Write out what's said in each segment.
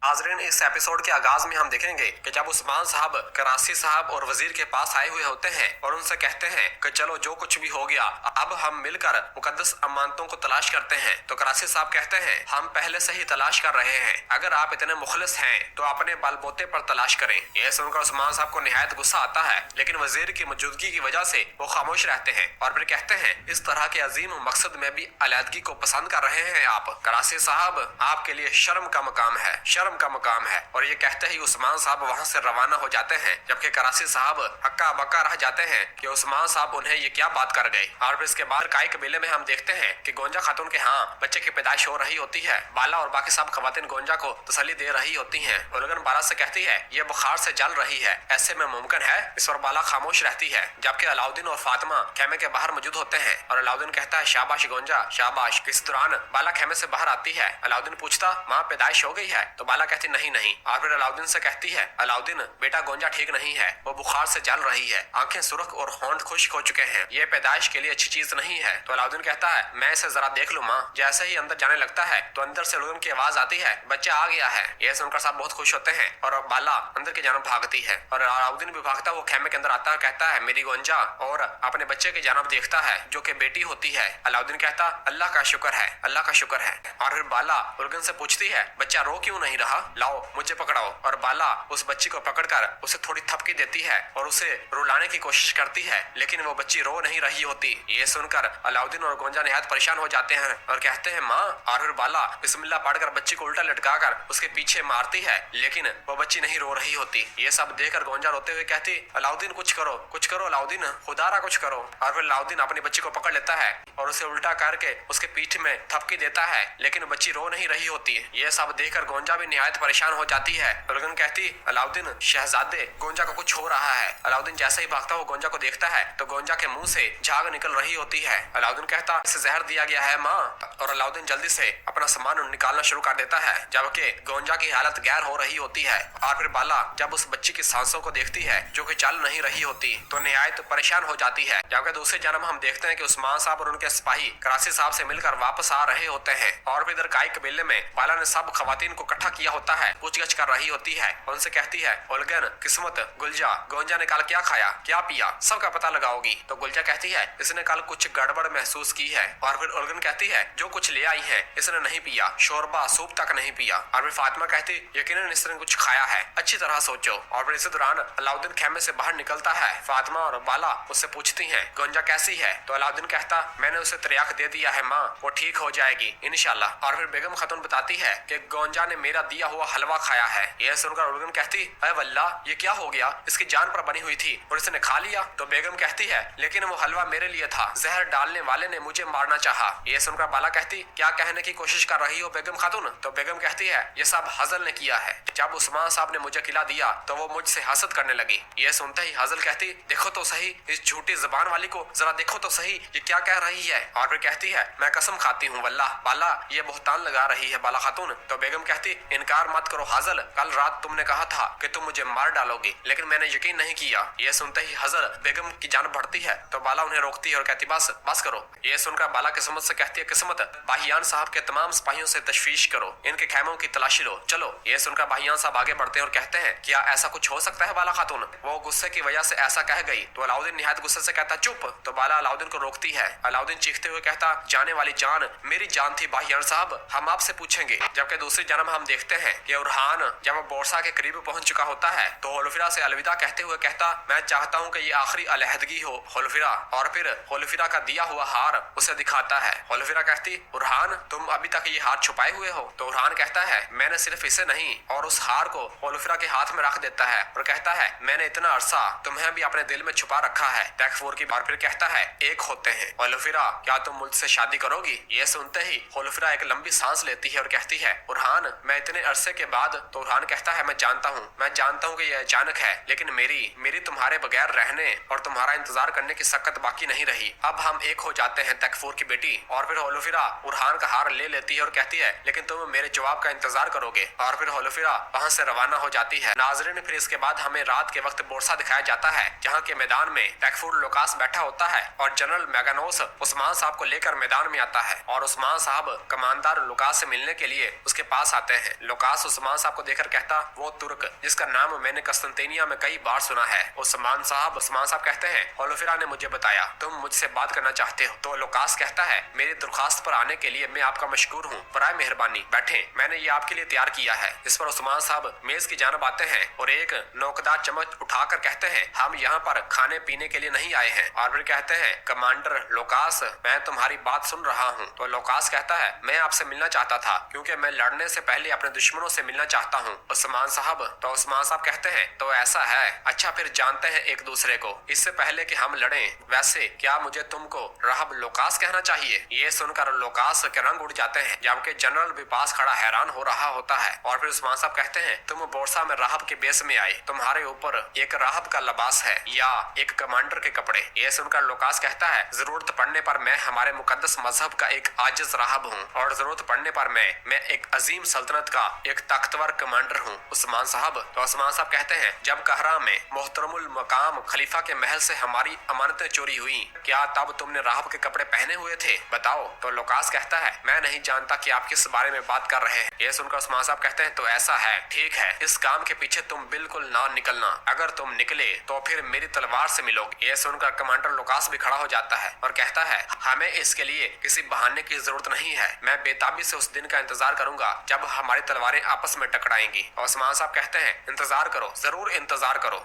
नाज़रीन, इस एपिसोड के आगाज में हम देखेंगे कि जब उस्मान साहब कराची साहब और वजीर के पास आए हुए होते हैं और उनसे कहते हैं कि चलो जो कुछ भी हो गया अब हम मिलकर मुकद्दस अमानतों को तलाश करते हैं, तो कराची साहब कहते हैं हम पहले से ही तलाश कर रहे हैं, अगर आप इतने मुखलिस हैं तो अपने बलबूते पर तलाश करें। यह सुनकर उस्मान साहब को निहायत गुस्सा आता है, लेकिन वजीर की मौजूदगी की वजह से वो खामोश रहते हैं और फिर कहते हैं इस तरह के अजीम मकसद में भी अलहदगी को पसंद कर रहे हैं आप। कराची साहब, आपके लिए शर्म का मकाम है, शर्म का मकाम है। और ये कहते ही उस्मान साहब वहां से रवाना हो जाते हैं, जबकि कराची साहब हक्का बक्का रह जाते हैं कि उस्मान साहब उन्हें ये क्या बात कर गए। और फिर इसके बाद काई कबीले में हम देखते हैं कि गोंजा खातून के यहाँ बच्चे की पैदाइश हो रही होती है। बाला और बाकी सब खवातीन गोंजा को तसल्ली दे रही होती हैं। उलगन बाला से कहती है ये बुखार से जल रही है, ऐसे में मुमकिन है। इस पर बाला खामोश रहती है, जबकि अलाउद्दीन और फातिमा खेमे के बाहर मौजूद होते हैं। और अलाउद्दीन कहता है शाबाश गोंजा शाबाश। इस दौरान बाला खेमे से बाहर आती है। अलाउद्दीन पूछता माँ पैदाइश हो गई है, तो बाला कहती नहीं नहीं। और फिर अलाउद्दीन से कहती है अलाउद्दीन बेटा गोंजा ठीक नहीं है, वो बुखार से जल रही है, आंखें सुर्ख और होंठ खुश्क हो चुके हैं, ये पैदाइश के लिए अच्छी चीज नहीं है। तो अलाउद्दीन कहता है मैं इसे जरा देख लूं माँ। जैसे ही अंदर जाने लगता है तो अंदर से अलाउद्दीन की आवाज आती है बच्चा आ गया है। यह सुनकर सब बहुत खुश होते हैं और बाला अंदर की जानब भागती है और अलाउद्दीन भी भागता वो खेमे के अंदर आता है, कहता है मेरी गोंजा, और अपने बच्चे की जानब देखता है जो कि बेटी होती है। अलाउद्दीन कहता अल्लाह का शुक्र है, अल्लाह का शुक्र है। और फिर बाला उलगन से पूछती है बच्चा रो क्यों नहीं रहा, लाओ मुझे पकड़ाओ। और बाला उस बच्ची को पकड़कर उसे थोड़ी थपकी देती है और उसे रुलाने की कोशिश करती है, लेकिन वो बच्ची रो नहीं रही होती। ये सुनकर अलाउद्दीन और गोंजा निहायत परेशान हो जाते हैं और कहते हैं माँ। और फिर बाला बिस्मिल्लाह पढ़कर बच्ची को उल्टा लटकाकर उसके पीछे मारती है, लेकिन वो बच्ची नहीं रो रही होती। ये सब देखकर गोंजा रोते हुए कहती अलाउद्दीन कुछ करो अलाउद्दीन, खुदारा कुछ करो। और फिर अलाउद्दीन अपनी बच्ची को पकड़ लेता है और उसे उल्टा करके उसके पीठ में थपकी देता है, लेकिन बच्ची रो नहीं रही होती। ये सब देखकर गोंजा भी निहायत परेशान हो जाती है। उलगन कहती अलाउद्दीन शहजादे गोंजा को कुछ हो रहा है। अलाउद्दीन जैसे ही भागता हुआ गोंजा को देखता है तो गोंजा के मुंह से झाग निकल रही होती है। अलाउद्दीन कहता इसे जहर दिया गया है माँ। और अलाउद्दीन जल्दी से अपना सामान निकालना शुरू कर देता है, जबकि गोंजा की हालत गैर हो रही होती है। और फिर बाला जब उस बच्ची की सांसों को देखती है जो कि चल नहीं रही होती तो निहायत परेशान हो जाती है। जबकि दूसरी जानब हम देखते हैं कि उस्मान साहब और उनके सिपाही कराची साहब से मिलकर वापस आ रहे होते हैं। और फिर इधर काई कबीले में बाला ने सब खवातीन को इकट्ठा किया होता है, पूछगछ कर रही होती है। उनसे कहती है उलगन किस्मत गुलजा गोंजा ने कल क्या खाया क्या पिया सबका पता लगाओगी। तो गुलजा कहती है इसने कल कुछ गड़बड़ महसूस की है। और फिर उलगन कहती है जो कुछ ले आई है इसने नहीं पिया, शोरबा सूप तक नहीं पिया। और फिर फातिमा कहती यकीनन इसने कुछ खाया है, अच्छी तरह सोचो। और फिर इसी दौरान अलाउद्दीन खेमे से बाहर निकलता है। फातिमा और बाला उससे पूछती हैं गोंजा कैसी है, तो अलाउद्दीन कहता मैंने उसे त्रियाक दे दिया है माँ, वो ठीक हो जाएगी इंशाल्लाह। और फिर बेगम खातून बताती है कि गोंजा ने मेरा दिया हुआ हलवा खाया है। यह सुनकर उलगन कहती अरे वल्लाह ये क्या हो गया, इसकी जान पर बनी हुई थी और इसने खा लिया। तो बेगम कहती है लेकिन वो हलवा मेरे लिए था, जहर डालने वाले ने मुझे मारना चाहा। ये सुनकर बाला कहती क्या कहने की कोशिश कर रही हो बेगम खातून। तो बेगम कहती है ये सब हजल ने किया है, जब उस्मान साहब ने मुझे खिला दिया तो वो मुझसे हसद करने लगी। ये सुनते ही हजल कहती देखो तो सही इस झूठी जुबान वाली को, जरा देखो तो सही ये क्या कह रही है। और फिर कहती है मैं कसम खाती हूँ वल्लाह बाला ये बहुतान लगा रही है बाला खातून। तो बेगम कहती इनकार मत करो हजल, कल रात तुमने कहा था कि तुम मुझे मार डालोगी, लेकिन मैंने यकीन नहीं किया। ये सुनते ही हजल बेगम की जान बढ़ती है तो बाला उन्हें रोकती है और कहती बस बस करो। ये सुनकर बाला किस्मत से कहती है किस्मत बाहियान साहब के तमाम सिपाहियों से तशवीश करो, इनके खेमों की तलाशी लो चलो। ये सुनकर बाहियान साहब आगे बढ़ते हैं और कहते हैं क्या ऐसा कुछ हो सकता है बाला खातून, वो गुस्से की वजह से ऐसा कह गई। तो अलाउद्दीन निहायत गुस्से से कहता चुप। तो बाला अलाउद्दीन को रोकती है। अलाउद्दीन चीखते हुए कहता जाने वाली जान मेरी जान थी बाहियान साहब, हम आपसे पूछेंगे। जबकि दूसरी जानब हम देखते हैं कि उरहान जब वो बोरसा के करीब पहुंच चुका होता है तो होलफिरा से अलविदा कहते हुए कहता मैं चाहता हूं कि ये आखिरी अलहदगी हो होलफिरा। और फिर होलफिरा का दिया हुआ हार उसे दिखाता है। होलफिरा कहती उरहान तुम अभी तक ये हार छुपाए हुए हो। तो उरहान कहता है मैंने सिर्फ इसे नहीं, और उस हार को होलफिरा के हाथ में रख देता है और कहता है मैंने इतना अरसा तुम्हें भी अपने दिल में छुपा रखा है तैकफूर की बार। फिर कहता है एक होते हैं होलफिरा क्या तुम मुझसे शादी करोगी। ये सुनते ही होलफिरा एक लंबी सांस लेती है और कहती है उरहान मैं इतने अरसे के बाद। तो उरहान कहता है मैं जानता हूँ कि यह अचानक है, लेकिन मेरी तुम्हारे बगैर रहने और तुम्हारा इंतजार करने की सख्त बाकी नहीं रही। अब हम एक हो जाते हैं तैकफूर की बेटी। और फिर होलफिरा उरहान का हार ले लेती है और कहती है लेकिन तुम मेरे जवाब का इंतजार करोगे। और फिर होलफिरा वहाँ से रवाना हो जाती है। नाजरीन फिर इसके बाद हमें रात के वक्त बोरसा दिखाया जाता है, जहाँ के मैदान में तैकफूर लुकास बैठा होता है और जनरल मैगानोस उस्मान साहब को लेकर मैदान में आता है। और उस्मान साहब कमांडर लुकास से मिलने के लिए उसके पास आते हैं। लुकास उस्मान साहब को देखकर कहता, वो तुर्क जिसका नाम मैंने कस्तंतिनिया में कई बार सुना है। उस्मान साहब कहते हैं, होलोफिरा ने मुझे बताया तुम मुझसे बात करना चाहते हो। तो लुकास कहता है, मेरी दरख्वास्त पर आने के लिए मैं आपका मशकूर हूँ, बराए मेहरबानी बैठे, मैंने ये आपके लिए तैयार किया है। इस पर उस्मान साहब मेज की जानब आते हैं और एक नोकदार चम्मच उठाकर कहते हैं, हम यहाँ पर खाने पीने के लिए नहीं आए हैं। और फिर कहते हैं, कमांडर लुकास मैं तुम्हारी बात सुन रहा हूँ। तो लुकास कहता है, मैं आपसे मिलना चाहता था क्योंकि मैं लड़ने से पहले अपने दुश्मनों से मिलना चाहता हूँ। उस्मान साहब कहते हैं, तो ऐसा है, अच्छा फिर जानते हैं एक दूसरे को। इससे पहले कि हम लड़ें, वैसे क्या मुझे तुमको राहब लुकास कहना चाहिए? ये सुनकर लुकास के रंग उड़ जाते हैं, जबकि जनरल भी पास खड़ा हैरान हो रहा होता है। और फिर उस्मान साहब कहते हैं, तुम बोरसा में राहब के बेस में आए, तुम्हारे ऊपर एक राहब का लिबास है या एक कमांडर के कपड़े। ये सुनकर लुकास कहता है, जरूरत पड़ने पर मैं हमारे मुकद्दस मजहब का एक आजिज राहब हूँ और जरूरत पड़ने पर मैं एक अजीम सल्तनत का एक ताकतवर कमांडर हूँ। उस्मान साहब कहते हैं, जब कहरा में मोहतरमुल मकाम खलीफा के महल से हमारी अमानतें चोरी हुई, क्या तब तुमने राहब के कपड़े पहने हुए थे? बताओ। तो लुकास कहता है, मैं नहीं जानता कि आप किस बारे में बात कर रहे हैं। ये सुनकर उस्मान साहब कहते हैं, तो ऐसा है, ठीक है, इस काम के पीछे तुम बिल्कुल ना निकलना, अगर तुम निकले तो फिर मेरी तलवार से मिलोगे। ये सुनकर कमांडर लुकास भी खड़ा हो जाता है और कहता है, हमें इसके लिए किसी बहाने की जरूरत नहीं है, मैं बेताबी से उस दिन का इंतजार करूंगा जब हमारी तलवारें आपस में टकराएंगी। और उस्मान साहब कहते हैं, इंतजार करो, जरूर इंतजार करो।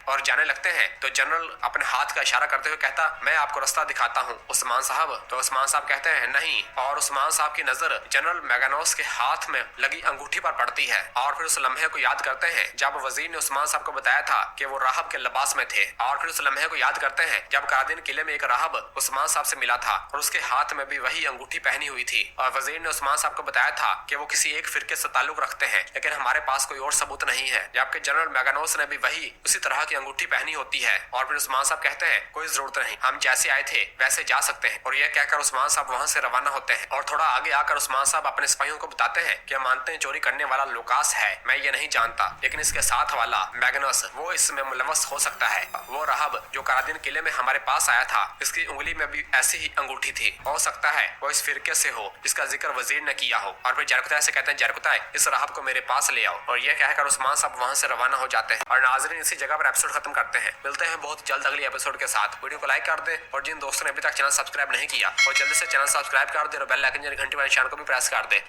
और जाने लगते हैं। तो जनरल अपने हाथ का इशारा करते हुए कहता, मैं आपको रास्ता दिखाता हूँ उस्मान साहब। तो उस्मान साहब कहते हैं, नहीं। और उस्मान साहब की नजर जनरल मैगनोस के हाथ में लगी अंगूठी पर पड़ती है और फिर उस लम्हे को याद करते हैं जब वजीर ने उस्मान साहब को बताया था कि वो राहब के लिबास में थे। और फिर उस लम्हे को याद करते हैं जब करादीन किले में एक राहब उस्मान साहब से मिला था और उसके हाथ में भी वही अंगूठी पहनी हुई थी। और वजीर ने उस्मान साहब को बताया था कि वो किसी एक फिरके से ताल्लुक रखते हैं, लेकिन हमारे पास कोई और सबूत नहीं है। जबकि जनरल मैगनोस ने भी वही उसी तरह की अंगूठी पहनी होती है। और फिर उस्मान साहब कहते हैं, कोई जरूरत नहीं, हम जैसे आए थे वैसे जा सकते हैं। और यह कहकर उस्मान साहब वहां से रवाना होते हैं। और थोड़ा आगे आकर उस्मान साहब अपने सिपाहियों को बताते हैं कि अमानतें चोरी करने वाला लुकास है, मैं ये नहीं जानता, लेकिन इसके साथ वाला मैगनस वो इसमें मुलव्वस हो सकता है। वो राहब जो करादीन किले में हमारे पास आया था, इसकी उंगली में भी ऐसी ही अंगूठी थी, हो सकता है वो इस फिरके से हो जिसका जिक्र वजीर ने किया हो। और फिर जरकुताय से कहते हैं, जरकुताय इस राहब को मेरे पास ले आओ। और यह कहकर उस्मान साहब वहां से रवाना हो जाते हैं। और नाज़रीन इसी जगह पर एपिसोड खत्म करते हैं। मिलते हैं बहुत जल्द अगली एपिसोड के साथ। वीडियो को लाइक कर दे और जिन दोस्तों ने अभी तक चैनल सब्सक्राइब नहीं किया और जल्दी से चैनल सब्सक्राइब कर दे और बेल आइकन घंटी वाले निशान को भी प्रेस कर दे।